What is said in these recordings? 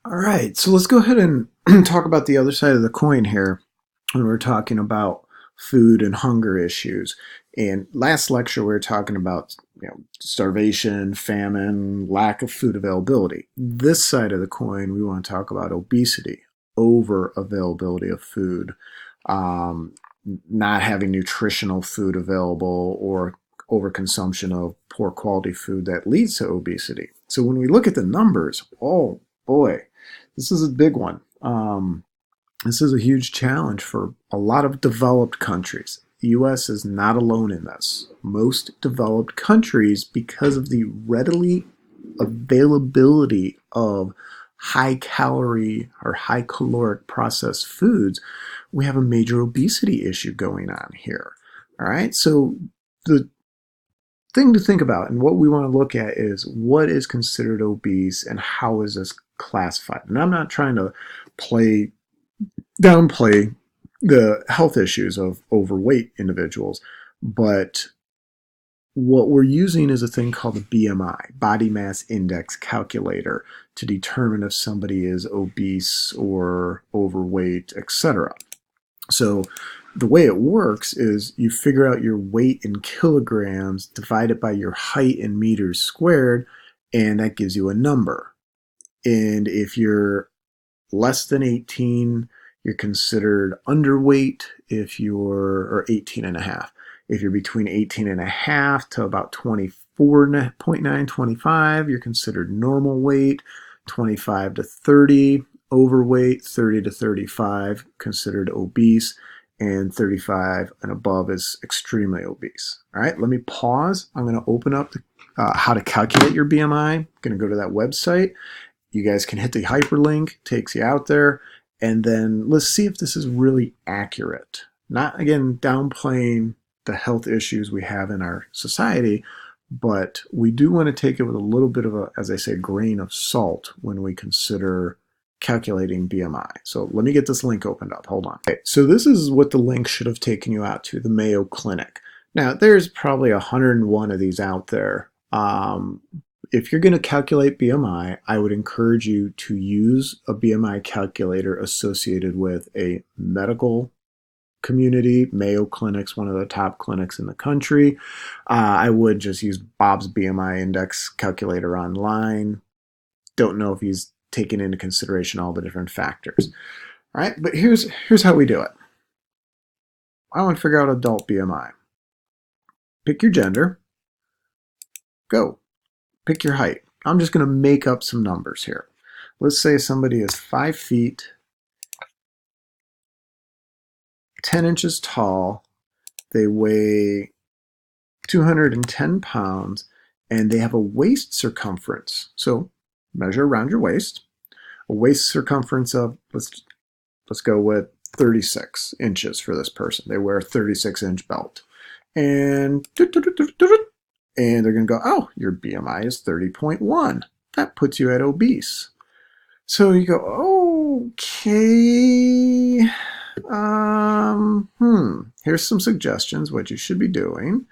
All right, so let's go ahead and talk about the other side of the coin here when we're talking about food and hunger issues. And last lecture, we were talking about starvation, famine, lack of food availability. This side of the coin, we want to talk about obesity, over availability of food, um, not having nutritional food available, or overconsumption of poor quality food that leads to obesity. So when we look at the numbers, oh boy, this is a big one. This is a huge challenge for a lot of developed countries. The US is not alone in this. Most developed countries, because of the readily availability of high calorie or high caloric processed foods, we have a major obesity issue going on here. All right, so the thing to think about and what we want to look at is what is considered obese and how is this classified. And I'm not trying to downplay the health issues of overweight individuals, but what we're using is a thing called the BMI, Body Mass Index Calculator, to determine if somebody is obese or overweight, etc. So the way it works is you figure out your weight in kilograms, divide it by your height in meters squared, and that gives you a number. And if you're less than 18, you're considered underweight. Or 18 and a half. If you're between 18 and a half to about 24.9, 25, you're considered normal weight. 25 to 30, overweight. 30 to 35, considered obese. And 35 and above is extremely obese. All right, let me pause. I'm going to open up how to calculate your BMI. I'm going to go to that website. You guys can hit the hyperlink, takes you out there, and then let's see if this is really accurate. Not, again, downplaying the health issues we have in our society, but we do want to take it with a little bit of a, as I say, grain of salt when we consider calculating BMI. So let me get this link opened up. Hold on. Okay, so this is what the link should have taken you out to, the Mayo Clinic. Now, there's probably 101 of these out there. If you're going to calculate BMI, I would encourage you to use a BMI calculator associated with a medical community. Mayo Clinic's one of the top clinics in the country. I would just use Bob's BMI index calculator online. Don't know if he's taken into consideration all the different factors. All right, but here's how we do it. I want to figure out adult BMI. Pick your gender. Go. Pick your height. I'm just going to make up some numbers here. Let's say somebody is 5 feet, 10 inches tall, they weigh 210 pounds, and they have a waist circumference. So measure around your waist. A waist circumference of, let's go with 36 inches for this person. They wear a 36-inch belt. And they're going to go, oh, your BMI is 30.1. That puts you at obese. So you go, okay, here's some suggestions what you should be doing.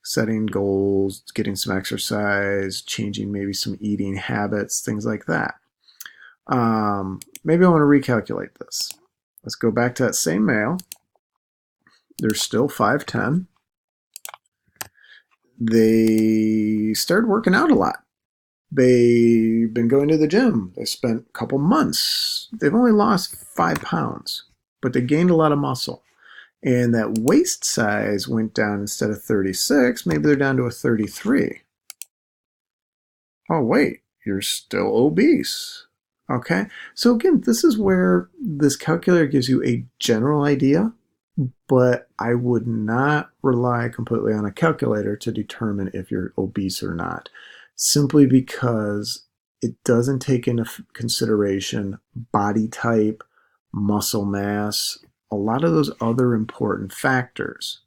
Setting goals, getting some exercise, changing maybe some eating habits, things like that. Maybe I want to recalculate this. Let's go back to that same male. They're still 5'10". They started working out a lot. They've been going to the gym. They spent a couple months. They've only lost 5 pounds, but they gained a lot of muscle. And that waist size went down. Instead of 36, maybe they're down to a 33. Oh, wait, you're still obese. Okay, so again, this is where this calculator gives you a general idea, but I would not rely completely on a calculator to determine if you're obese or not, simply because it doesn't take into consideration body type, muscle mass, a lot of those other important factors.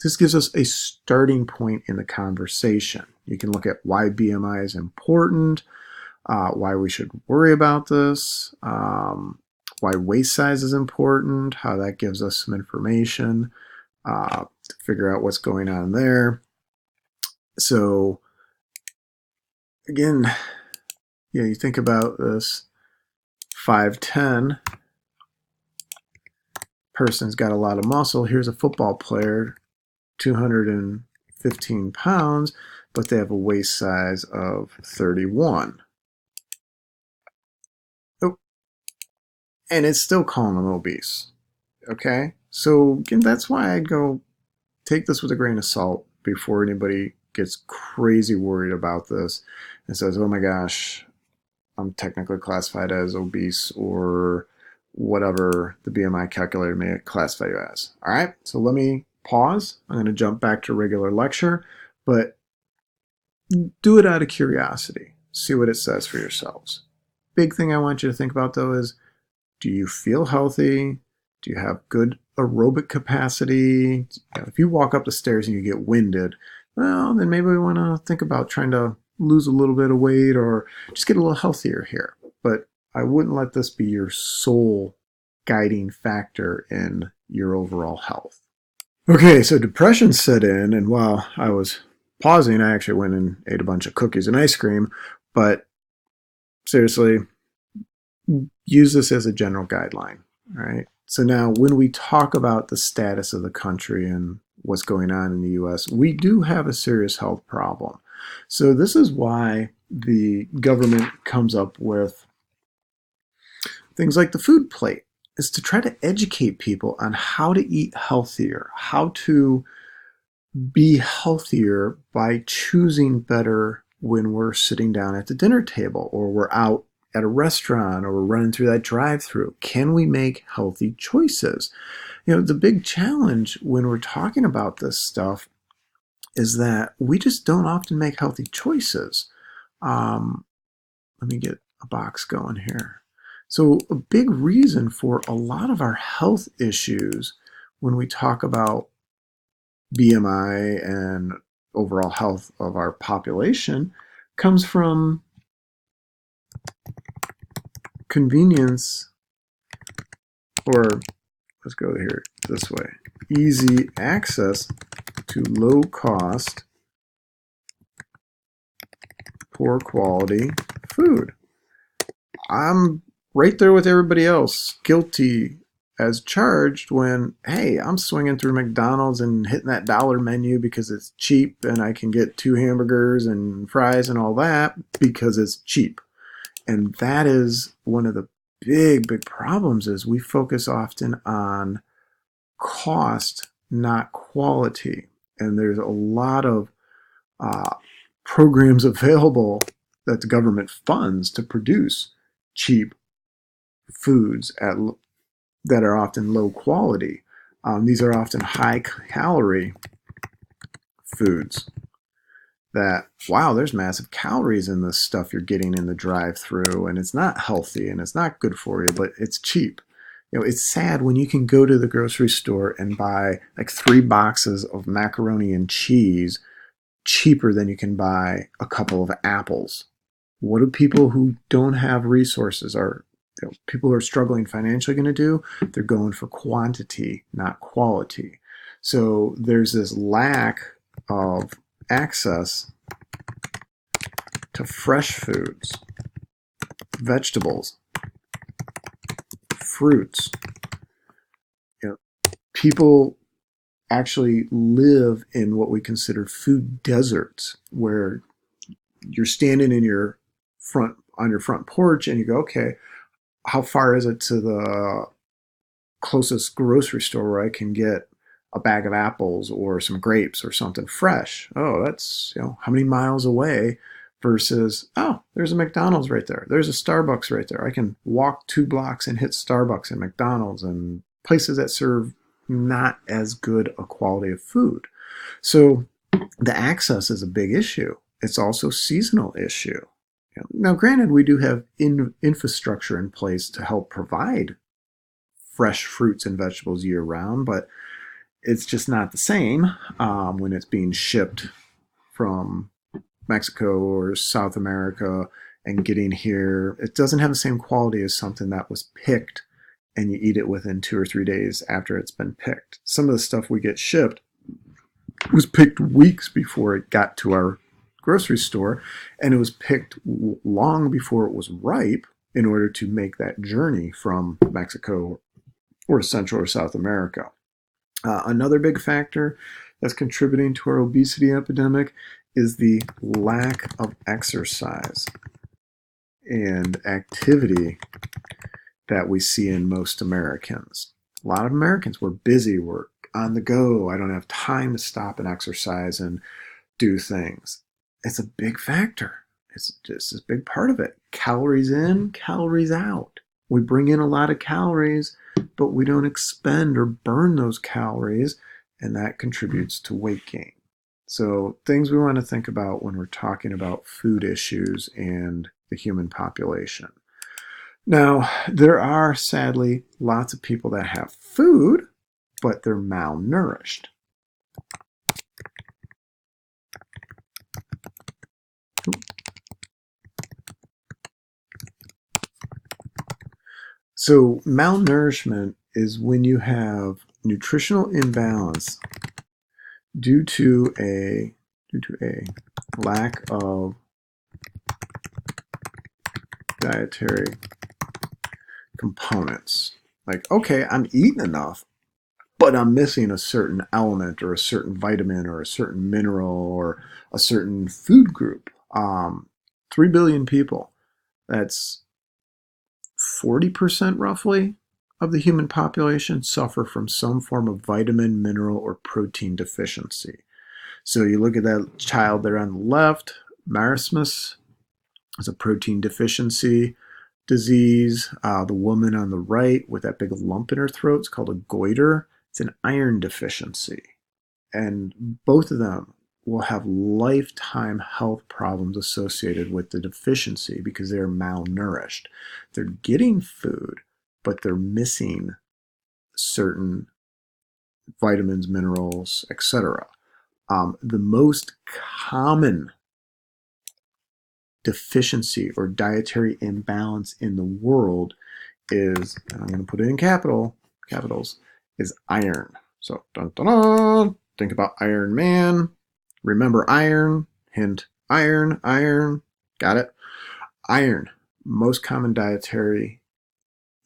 This gives us a starting point in the conversation. You can look at why BMI is important, why we should worry about this, why waist size is important, how that gives us some information to figure out what's going on there. So again, you think about this. 5'10", person's got a lot of muscle. Here's a football player, 215 pounds, but they have a waist size of 31. Oh, and it's still calling them obese. Okay? So again, that's why I'd go take this with a grain of salt before anybody gets crazy worried about this and says, oh my gosh, I'm technically classified as obese or whatever the BMI calculator may classify you as. All right, so let me pause. I'm going to jump back to regular lecture, but do it out of curiosity. See what it says for yourselves. Big thing I want you to think about though is, do you feel healthy? Do you have good aerobic capacity? If you walk up the stairs and you get winded, well, then maybe we want to think about trying to lose a little bit of weight or just get a little healthier here. But I wouldn't let this be your sole guiding factor in your overall health. Okay, so depression set in, and while I was pausing, I actually went and ate a bunch of cookies and ice cream, but seriously, use this as a general guideline, all right? So now when we talk about the status of the country and what's going on in the US, we do have a serious health problem. So this is why the government comes up with things like the food plate, is to try to educate people on how to eat healthier, how to be healthier by choosing better when we're sitting down at the dinner table or we're out at a restaurant or we're running through that drive-through. Can we make healthy choices? You know, the big challenge when we're talking about this stuff is that we just don't often make healthy choices. Let me get a box going here. So a big reason for a lot of our health issues when we talk about BMI and overall health of our population comes from convenience, or let's go here this way, easy access to low cost, poor quality food. I'm right there with everybody else, guilty as charged when, hey, I'm swinging through McDonald's and hitting that dollar menu because it's cheap and I can get 2 hamburgers and fries and all that because it's cheap. And that is one of the big problems, is we focus often on cost, not quality. And there's a lot of programs available that the government funds to produce cheap foods that are often low quality. These are often high calorie foods that, wow, there's massive calories in this stuff you're getting in the drive-through, and it's not healthy and it's not good for you, but it's cheap. You know, it's sad when you can go to the grocery store and buy like 3 boxes of macaroni and cheese cheaper than you can buy a couple of apples. What do people who don't have resources, or people who are struggling financially, going to do? They're going for quantity, not quality. So there's this lack of access to fresh foods, vegetables, fruits. You know, people actually live in what we consider food deserts, where you're standing in your on your front porch and you go, okay, how far is it to the closest grocery store where I can get a bag of apples or some grapes or something fresh? Oh, that's, how many miles away, versus, oh, there's a McDonald's right there. There's a Starbucks right there. I can walk 2 blocks and hit Starbucks and McDonald's and places that serve not as good a quality of food. So the access is a big issue. It's also a seasonal issue. Now, granted, we do have infrastructure in place to help provide fresh fruits and vegetables year-round, but it's just not the same when it's being shipped from Mexico or South America and getting here. It doesn't have the same quality as something that was picked and you eat it within 2 or 3 days after it's been picked. Some of the stuff we get shipped was picked weeks before it got to our grocery store, and it was picked long before it was ripe. in order to make that journey from Mexico or Central or South America. Another big factor that's contributing to our obesity epidemic is the lack of exercise and activity that we see in most Americans. A lot of Americans, we're busy, we're on the go. I don't have time to stop and exercise and do things. It's a big factor. It's just a big part of it. Calories in, calories out. We bring in a lot of calories, but we don't expend or burn those calories, and that contributes to weight gain. So things we want to think about when we're talking about food issues and the human population. Now, there are sadly lots of people that have food, but they're malnourished. So malnourishment is when you have nutritional imbalance due to a lack of dietary components. Like, okay, I'm eating enough, but I'm missing a certain element or a certain vitamin or a certain mineral or a certain food group. 3 billion people. That's 40% roughly of the human population suffer from some form of vitamin, mineral, or protein deficiency. So you look at that child there on the left, marasmus is a protein deficiency disease. The woman on the right with that big lump in her throat is called a goiter. It's an iron deficiency. And both of them will have lifetime health problems associated with the deficiency because they're malnourished. They're getting food, but they're missing certain vitamins, minerals, etc. The most common deficiency or dietary imbalance in the world is, and I'm going to put it in capitals, is iron. So, dun, dun, dun, think about Iron Man. Remember iron, hint, iron, got it? Iron, most common dietary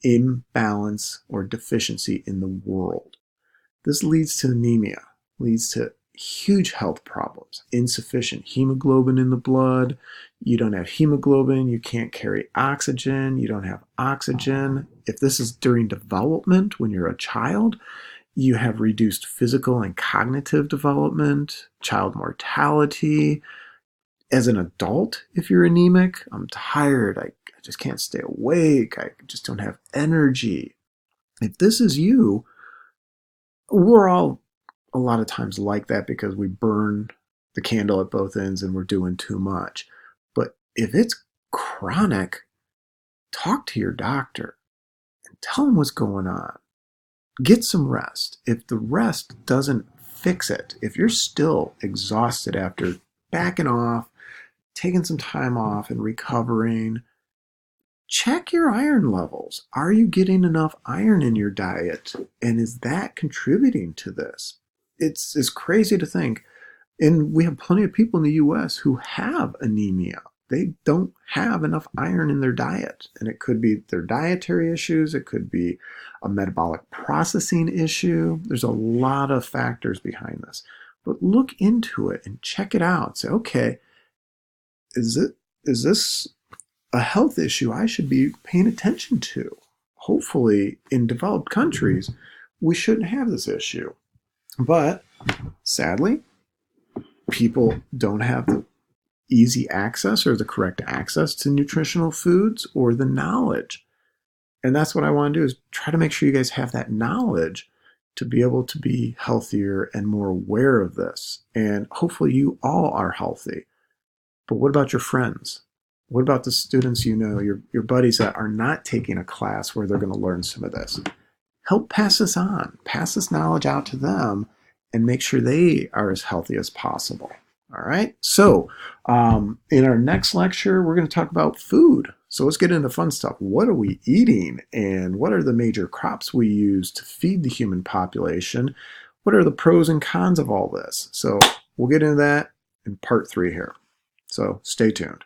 imbalance or deficiency in the world. This leads to anemia, leads to huge health problems, insufficient hemoglobin in the blood. You don't have hemoglobin, you can't carry oxygen, you don't have oxygen. If this is during development when you're a child, you have reduced physical and cognitive development, child mortality. As an adult, if you're anemic, I'm tired, I just can't stay awake, I just don't have energy. If this is you, we're all a lot of times like that because we burn the candle at both ends and we're doing too much. But if it's chronic, talk to your doctor and tell them what's going on. Get some rest. If the rest doesn't fix it, if you're still exhausted after backing off, taking some time off and recovering, check your iron levels. Are you getting enough iron in your diet? And is that contributing to this? It's crazy to think. And we have plenty of people in the US who have anemia. They don't have enough iron in their diet. And it could be their dietary issues. It could be a metabolic processing issue. There's a lot of factors behind this. But look into it and check it out. Say, okay, is this a health issue I should be paying attention to? Hopefully, in developed countries, we shouldn't have this issue. But sadly, people don't have the easy access or the correct access to nutritional foods or the knowledge. And that's what I want to do, is try to make sure you guys have that knowledge to be able to be healthier and more aware of this. And hopefully you all are healthy. But what about your friends? What about the students you know, your buddies that are not taking a class where they're going to learn some of this? Help pass this on. Pass this knowledge out to them and make sure they are as healthy as possible. All right? So in our next lecture, we're going to talk about food. So let's get into fun stuff. What are we eating? And what are the major crops we use to feed the human population? What are the pros and cons of all this? So we'll get into that in part 3 here. So stay tuned.